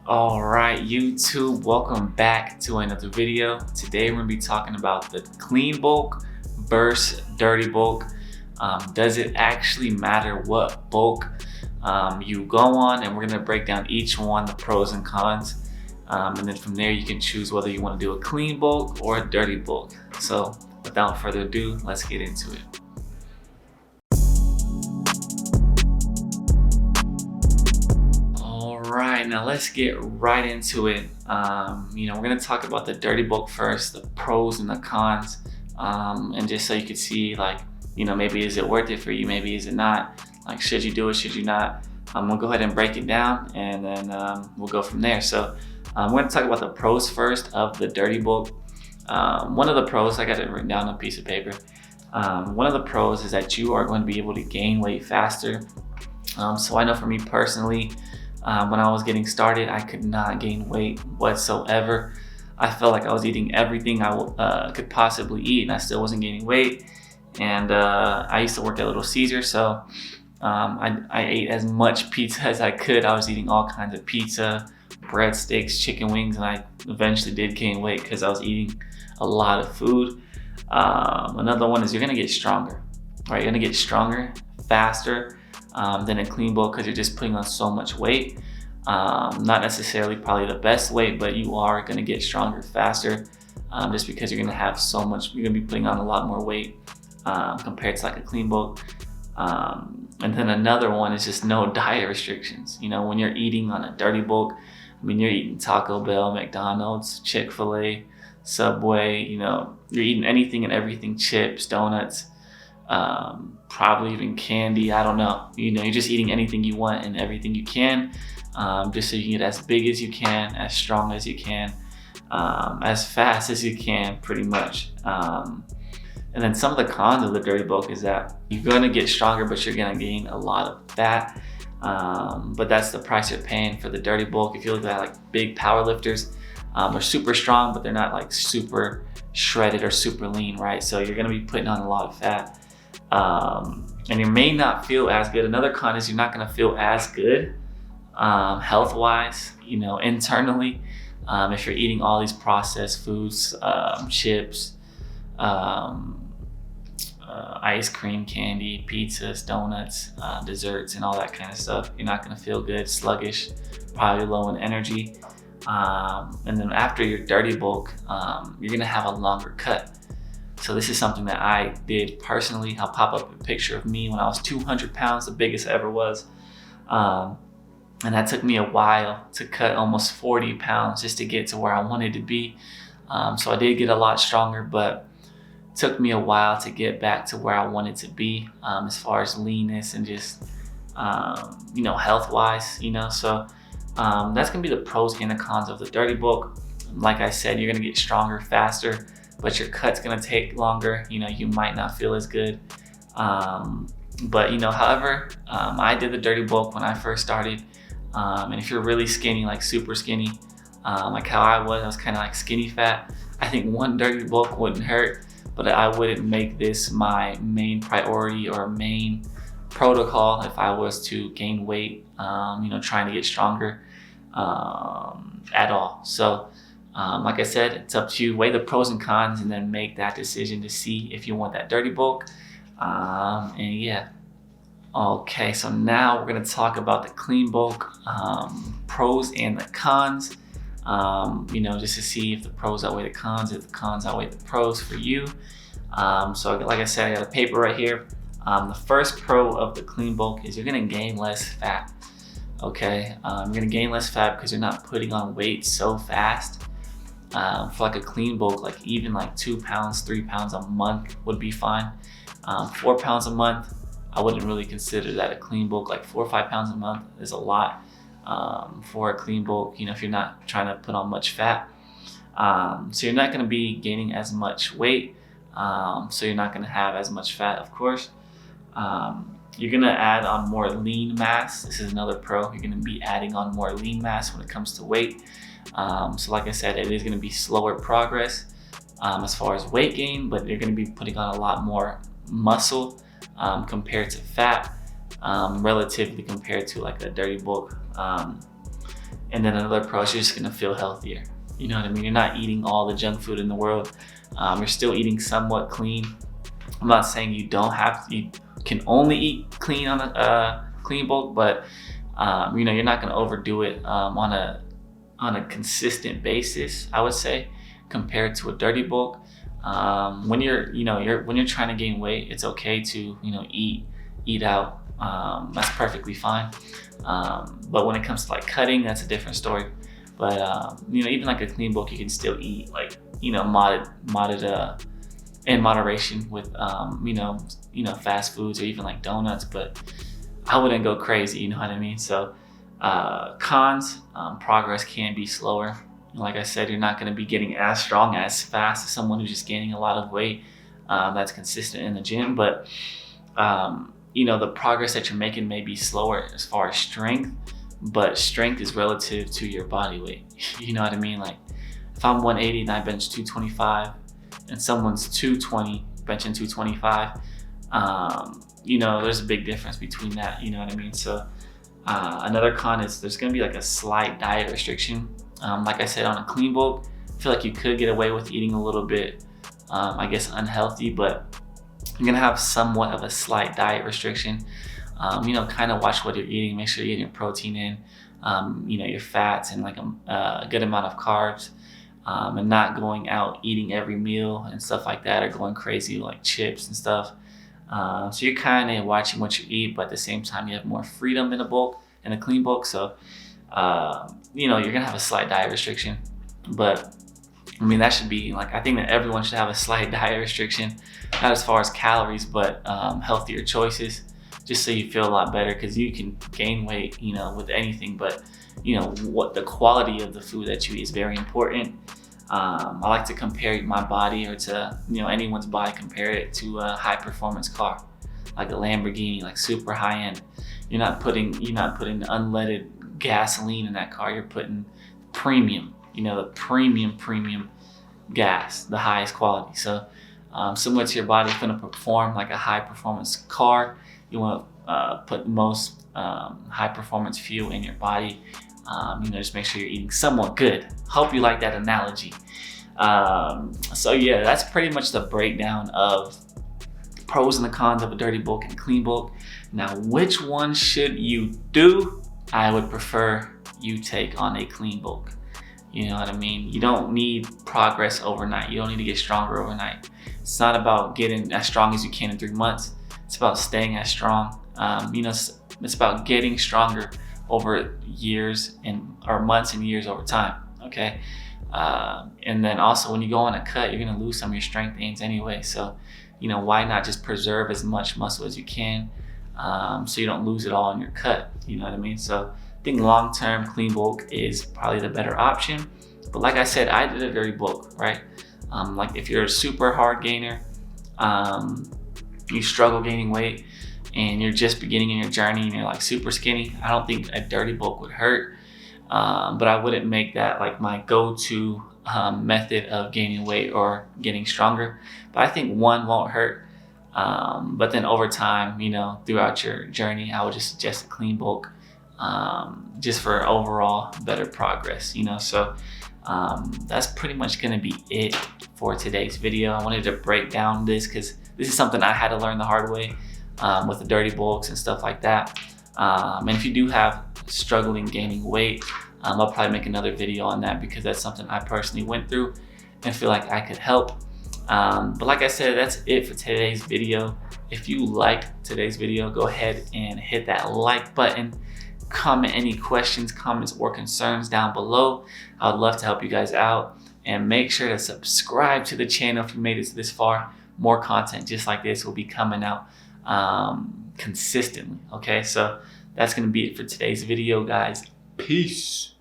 All right, YouTube, welcome back to another video. Today we're gonna be talking about the clean bulk versus dirty bulk. Does it actually matter what bulk you go on? And we're gonna break down each one, the pros and cons. And then from there you can choose whether you wanna do a clean bulk or a dirty bulk. So without further ado, let's get into it. Right, now let's get right into it. We're gonna talk about the dirty bulk first, the pros and the cons, and just so you could see, maybe is it worth it for you, maybe is it not, like should you do it, should you not. We'll go ahead and break it down, and then we'll go from there. So we're gonna talk about the pros first of the dirty bulk. One of the pros, I got it written down on a piece of paper. One of the pros is that you are going to be able to gain weight faster. So I know for me personally, when I was getting started, I could not gain weight whatsoever. I felt like I was eating everything I could possibly eat, and I still wasn't gaining weight. And I used to work at Little Caesar, so I ate as much pizza as I could. I was eating all kinds of pizza, breadsticks, chicken wings, and I eventually did gain weight because I was eating a lot of food. Another one is you're gonna get stronger, right? You're gonna get stronger, faster than a clean bulk because you're just putting on so much weight. Not necessarily probably the best weight, but you are going to get stronger faster just because you're going to have so much, you're going to be putting on a lot more weight compared to like a clean bulk. And then another one is just no diet restrictions. When you're eating on a dirty bulk, you're eating Taco Bell, McDonald's, Chick-fil-A, Subway, you're eating anything and everything, chips, donuts, probably even candy, I don't know. You're just eating anything you want and everything you can, just so you can get as big as you can, as strong as you can, as fast as you can, pretty much. And then some of the cons of the dirty bulk is that you're gonna get stronger, but you're gonna gain a lot of fat. But that's the price you're paying for the dirty bulk. If you look at like big power lifters, they're super strong, but they're not like super shredded or super lean, right? So you're gonna be putting on a lot of fat. And you may not feel as good. Another con is you're not going to feel as good health-wise, internally, if you're eating all these processed foods, chips, ice cream, candy, pizzas, donuts, desserts, and all that kind of stuff. You're not going to feel good, sluggish, probably low in energy. And then after your dirty bulk, you're going to have a longer cut. So this is something that I did personally. I'll pop up a picture of me when I was 200 pounds, the biggest I ever was. And that took me a while to cut almost 40 pounds just to get to where I wanted to be. So I did get a lot stronger, but it took me a while to get back to where I wanted to be as far as leanness and just, health-wise, So that's gonna be the pros and the cons of the dirty bulk. Like I said, you're gonna get stronger, faster, but your cut's gonna take longer. You might not feel as good. However, I did the dirty bulk when I first started. And if you're really skinny, like super skinny, like how I was kind of like skinny fat, I think one dirty bulk wouldn't hurt, but I wouldn't make this my main priority or main protocol if I was to gain weight, trying to get stronger at all. So, like I said, it's up to you. Weigh the pros and cons and then make that decision to see if you want that dirty bulk. Okay, so now we're gonna talk about the clean bulk, pros and the cons. Just to see if the pros outweigh the cons, if the cons outweigh the pros for you. So like I said, I got a paper right here. The first pro of the clean bulk is you're gonna gain less fat. Okay, you're gonna gain less fat because you're not putting on weight so fast. For like a clean bulk, like even like 2 pounds, 3 pounds a month would be fine. 4 pounds a month, I wouldn't really consider that a clean bulk. Like 4 or 5 pounds a month is a lot for a clean bulk, if you're not trying to put on much fat. So you're not gonna be gaining as much weight. So you're not gonna have as much fat, of course. You're gonna add on more lean mass. This is another pro. You're gonna be adding on more lean mass when it comes to weight. So like I said, it is gonna be slower progress as far as weight gain, but you're gonna be putting on a lot more muscle compared to fat, relatively compared to like a dirty bulk. and then another approach, you're just gonna feel healthier. You know what I mean? You're not eating all the junk food in the world. You're still eating somewhat clean. I'm not saying you don't have to, you can only eat clean on a clean bulk, but you know, you're not gonna overdo it on a consistent basis, I would say, compared to a dirty bulk. When you're trying to gain weight, it's okay to, you know, eat out. That's perfectly fine. But when it comes to like cutting, that's a different story. But you know, even like a clean bulk, you can still eat like, you know, in moderation with you know, fast foods or even like donuts. But I wouldn't go crazy, you know what I mean? So cons, progress can be slower. Like I said, you're not going to be getting as strong as fast as someone who's just gaining a lot of weight that's consistent in the gym. But you know, the progress that you're making may be slower as far as strength, but strength is relative to your body weight. You know what I mean? Like if I'm 180 and I bench 225 and someone's 220 benching 225, you know, there's a big difference between that. You know what I mean? So another con is there's going to be like a slight diet restriction. Like I said, on a clean bulk, I feel like you could get away with eating a little bit, I guess, unhealthy, but you're gonna have somewhat of a slight diet restriction. You know, kind of watch what you're eating, make sure you're getting your protein in, you know, your fats and like a good amount of carbs, and not going out eating every meal and stuff like that, or going crazy with like chips and stuff. So you're kind of watching what you eat, but at the same time, you have more freedom in a clean bulk. So you know, you're gonna have a slight diet restriction, but I mean, that should be like, I think that everyone should have a slight diet restriction, not as far as calories, but healthier choices, just so you feel a lot better, because you can gain weight, you know, with anything, but you know, what the quality of the food that you eat is very important. I like to compare my body, or to, you know, anyone's body, compare it to a high performance car, like a Lamborghini, like super high end. You're not putting unleaded gasoline in that car. You're putting premium, you know, the premium gas, the highest quality. So similar to your body, if you're going to perform like a high performance car, you want to put the most high performance fuel in your body. You know, just make sure you're eating somewhat good. Hope you like that analogy. So yeah, that's pretty much the breakdown of pros and the cons of a dirty bulk and clean bulk. Now, which one should you do? I would prefer you take on a clean bulk. You know what I mean? You don't need progress overnight. You don't need to get stronger overnight. It's not about getting as strong as you can in 3 months. It's about staying as strong. You know, it's about getting stronger over years or months and years over time. Okay. And then also, when you go on a cut, you're gonna lose some of your strength gains anyway. So, you know, why not just preserve as much muscle as you can, so you don't lose it all in your cut? You know what I mean? So I think long-term clean bulk is probably the better option. But like I said, I did a dirty bulk, right? Like if you're a super hard gainer, you struggle gaining weight, and you're just beginning in your journey and you're like super skinny, I don't think a dirty bulk would hurt. But I wouldn't make that like my go-to method of gaining weight or getting stronger. But I think one won't hurt. But then over time, you know, throughout your journey, I would just suggest a clean bulk, just for overall better progress, you know. So that's pretty much gonna be it for today's video. I wanted to break down this because this is something I had to learn the hard way, with the dirty bulks and stuff like that. And if you do have struggling gaining weight, I'll probably make another video on that, because that's something I personally went through and feel like I could help. But like I said, that's it for today's video. If you liked today's video, go ahead and hit that like button. Comment any questions, comments, or concerns down below. I would love to help you guys out. And make sure to subscribe to the channel if you made it this far. More content just like this will be coming out consistently. Okay, so that's going to be it for today's video, guys. Peace.